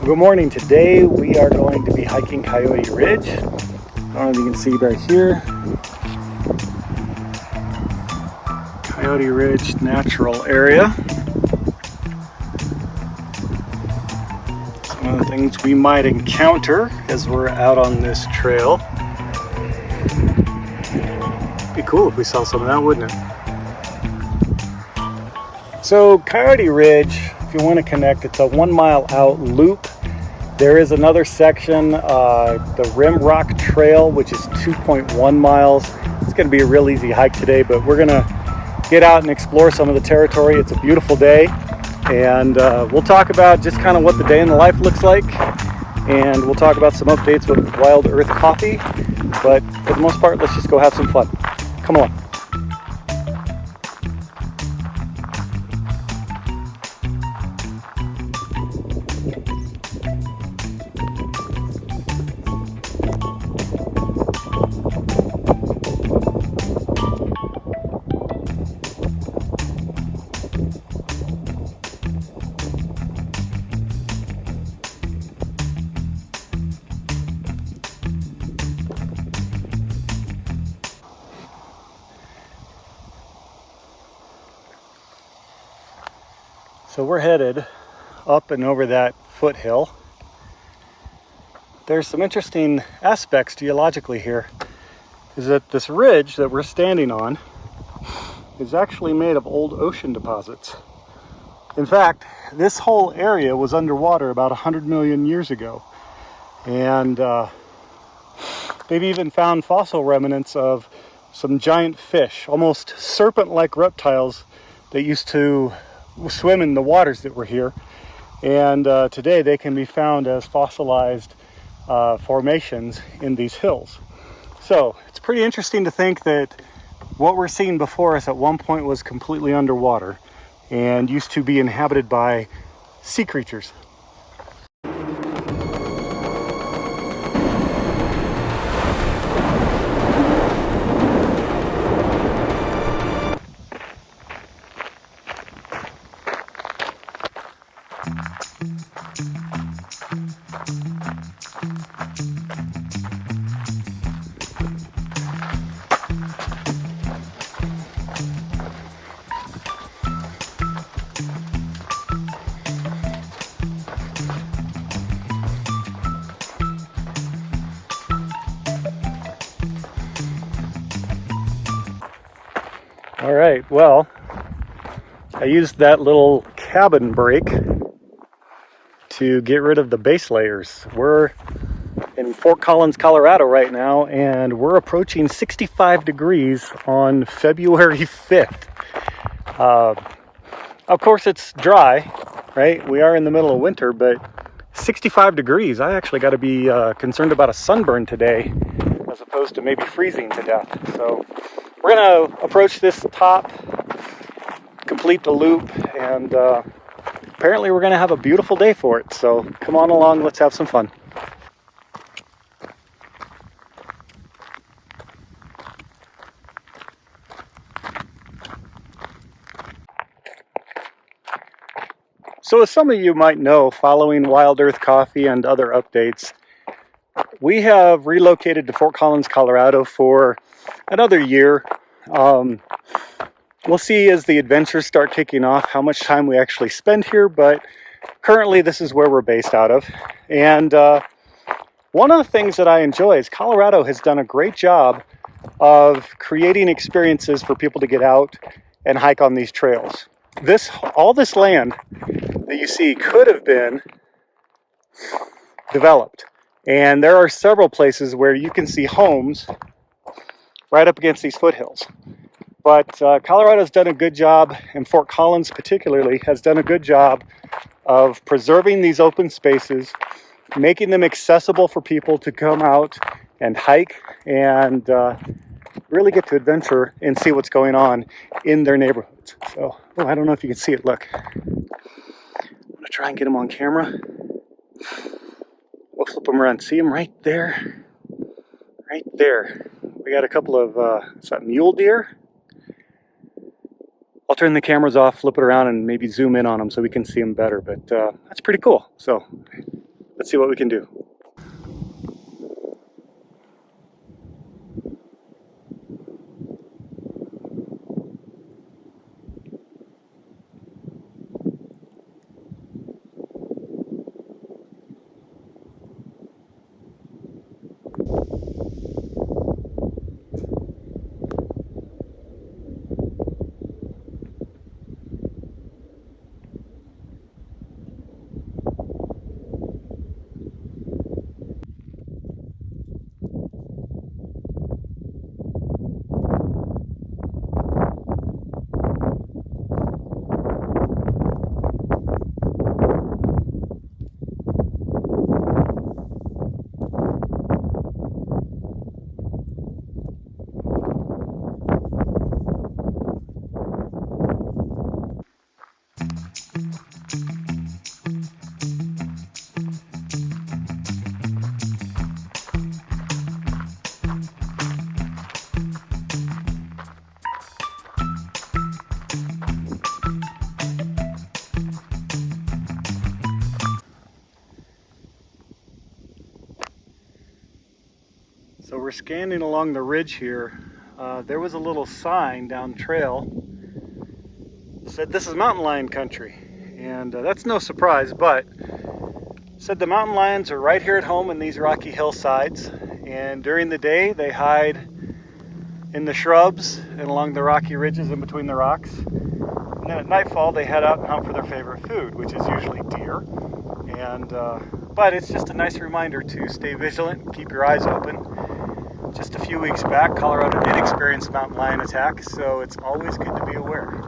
Good morning. Today we are going to be hiking Coyote Ridge. I don't know if you can see right here. Coyote Ridge Natural Area. Some of the things we might encounter as we're out on this trail. Be cool if we saw some of that, wouldn't it? So Coyote Ridge, if you want to connect, it's a 1 mile out loop. There is another section, the Rim Rock Trail, which is 2.1 miles. It's going to be a real easy hike today, but we're going to get out and explore some of the territory. It's a beautiful day, and we'll talk about just kind of what the day in the life looks like, and we'll talk about some updates with Wild Earth Coffee. But for the most part, let's just go have some fun. Come on. So we're headed up and over that foothill. There's some interesting aspects geologically here. Is that this ridge that we're standing on is actually made of old ocean deposits. In fact, this whole area was underwater about 100 million years ago. And they've even found fossil remnants of some giant fish, almost serpent-like reptiles that used to swim in the waters that were here, and today they can be found as fossilized formations in these hills. So it's pretty interesting to think that what we're seeing before us at one point was completely underwater and used to be inhabited by sea creatures. All right, well, I used that little cabin break to get rid of the base layers. We're in Fort Collins, Colorado right now, and we're approaching 65 degrees on February 5th. Of course, it's dry, right? We are in the middle of winter, but 65 degrees. I actually got to be concerned about a sunburn today as opposed to maybe freezing to death. So we're going to approach this top, complete the loop, and apparently we're going to have a beautiful day for it. So come on along, let's have some fun. So as some of you might know, following Wild Earth Coffee and other updates, we have relocated to Fort Collins, Colorado for another year. We'll see as the adventures start kicking off how much time we actually spend here, but currently this is where we're based out of. And one of the things that I enjoy is Colorado has done a great job of creating experiences for people to get out and hike on these trails. All this land that you see could have been developed. And there are several places where you can see homes right up against these foothills. But Colorado's done a good job, and Fort Collins particularly has done a good job of preserving these open spaces, making them accessible for people to come out and hike and really get to adventure and see what's going on in their neighborhoods. So, I don't know if you can see it. Look, I'm going to try and get them on camera. We'll flip them around. See them right there? Right there. We got a couple of, is that mule deer? I'll turn the cameras off, flip it around, and maybe zoom in on them so we can see them better. But that's pretty cool. So Let's see what we can do. So we're scanning along the ridge here. There was a little sign down trail that said this is mountain lion country, and that's no surprise, but it said the mountain lions are right here at home in these rocky hillsides, and during the day they hide in the shrubs and along the rocky ridges in between the rocks, and then at nightfall they head out and hunt for their favorite food, which is usually deer. And but it's just a nice reminder to stay vigilant and keep your eyes open. Just a few weeks back, Colorado did experience a mountain lion attack, so it's always good to be aware.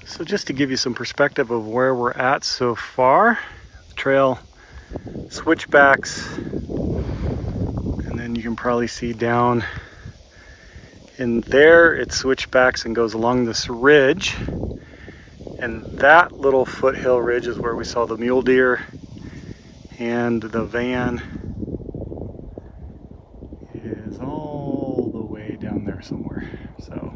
So just to give you some perspective of where we're at so far, the trail switchbacks, and then you can probably see down in there it switchbacks and goes along this ridge. And that little foothill ridge is where we saw the mule deer, and the van is all the way down there somewhere. So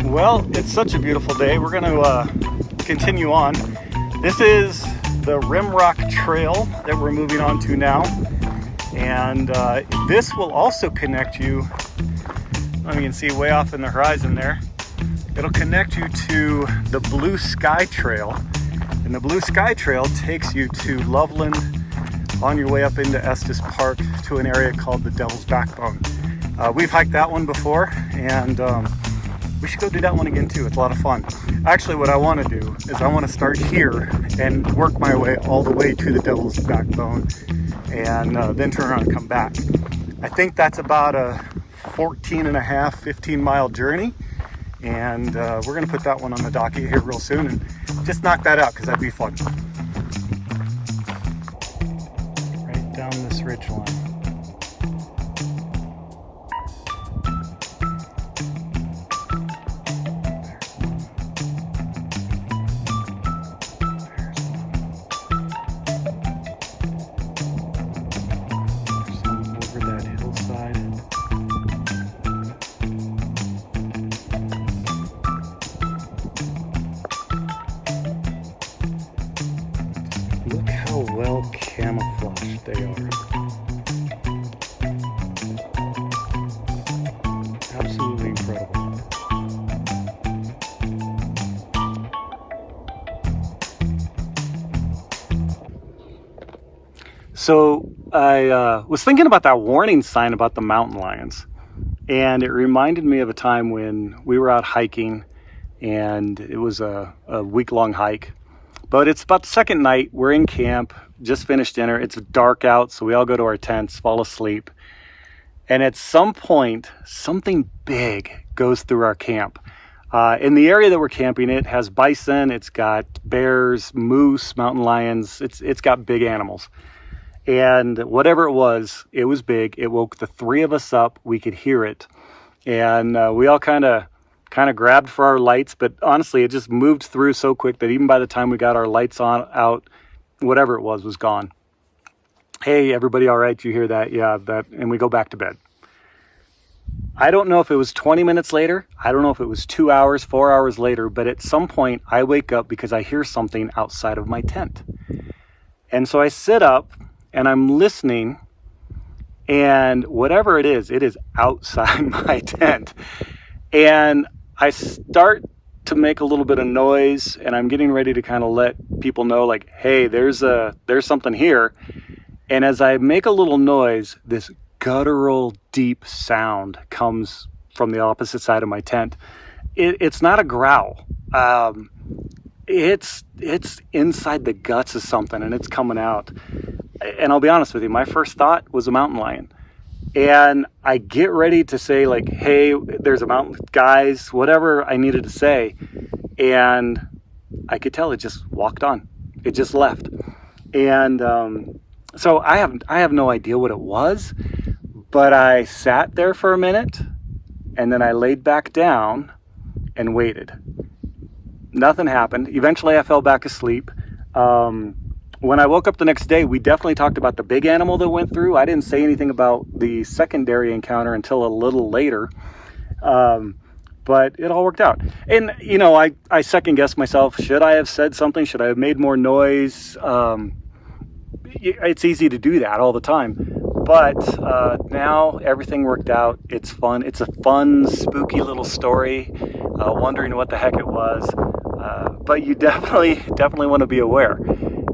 well, it's such a beautiful day. We're going to continue on. This is the Rimrock Trail that we're moving on to now. And this will also connect you, you can see way off in the horizon there. It'll connect you to the Blue Sky Trail. And the Blue Sky Trail takes you to Loveland on your way up into Estes Park to an area called the Devil's Backbone. We've hiked that one before, and we should go do that one again too. It's a lot of fun. Actually, what I want to do is I want to start here and work my way all the way to the Devil's Backbone, and then turn around and come back. I think that's about a 15 mile journey, and we're going to put that one on the docket here real soon and just knock that out because that'd be fun. Right down this ridge line. Look how well camouflaged they are. Absolutely incredible. So I was thinking about that warning sign about the mountain lions, and it reminded me of a time when we were out hiking, and it was a week-long hike. But it's about the second night. We're in camp, just finished dinner. It's dark out, so we all go to our tents, fall asleep. And at some point, something big goes through our camp. In the area that we're camping, it has bison, it's got bears, moose, mountain lions. It's got big animals. And whatever it was big. It woke the three of us up. We could hear it. And we all kind of grabbed for our lights, but honestly, it just moved through so quick that even by the time we got our lights out, whatever it was gone. Hey, everybody all right? You hear that? Yeah, that. And we go back to bed. I don't know if it was 20 minutes later. I don't know if it was 2 hours, 4 hours later, but at some point I wake up because I hear something outside of my tent. And so I sit up and I'm listening, and whatever it is outside my tent. And I start to make a little bit of noise, and I'm getting ready to kind of let people know, like, hey, there's something here. And as I make a little noise, this guttural, deep sound comes from the opposite side of my tent. It's not a growl. It's inside the guts of something, and it's coming out. And I'll be honest with you, my first thought was a mountain lion. And I get ready to say, like, hey, there's a mountain, guys, whatever I needed to say. And I could tell it just walked on. It just left. And so I have no idea what it was, but I sat there for a minute, and then I laid back down and waited. Nothing happened. Eventually I fell back asleep. When I woke up the next day, we definitely talked about the big animal that went through. I didn't say anything about the secondary encounter until a little later, but it all worked out. And, you know, I second guessed myself. Should I have said something? Should I have made more noise? It's easy to do that all the time. But now everything worked out. It's fun. It's a fun, spooky little story, wondering what the heck it was. But you definitely want to be aware.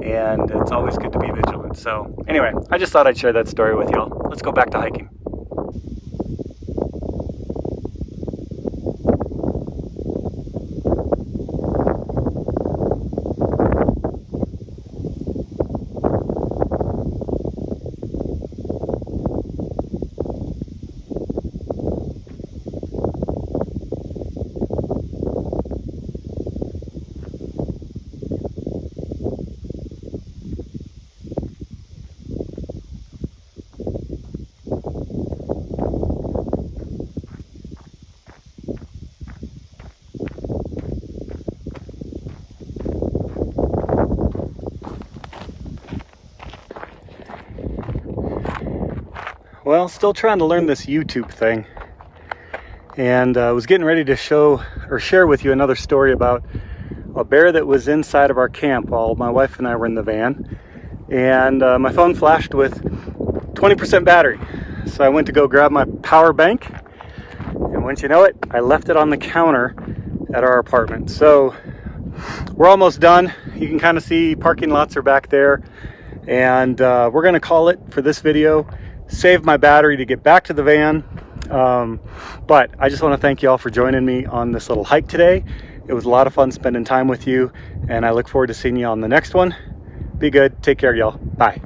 And it's always good to be vigilant. So anyway, I just thought I'd share that story with y'all. Let's go back to hiking. Well, still trying to learn this YouTube thing, and I was getting ready to share with you another story about a bear that was inside of our camp while my wife and I were in the van, and my phone flashed with 20% battery. So I went to go grab my power bank, and wouldn't you know it, I left it on the counter at our apartment. So we're almost done. You can kind of see parking lots are back there, and we're going to call it for this video. Save my battery to get back to the van. But I just want to thank you all for joining me on this little hike today. It was a lot of fun spending time with you, and I look forward to seeing you on the next one. Be good. Take care, y'all. Bye.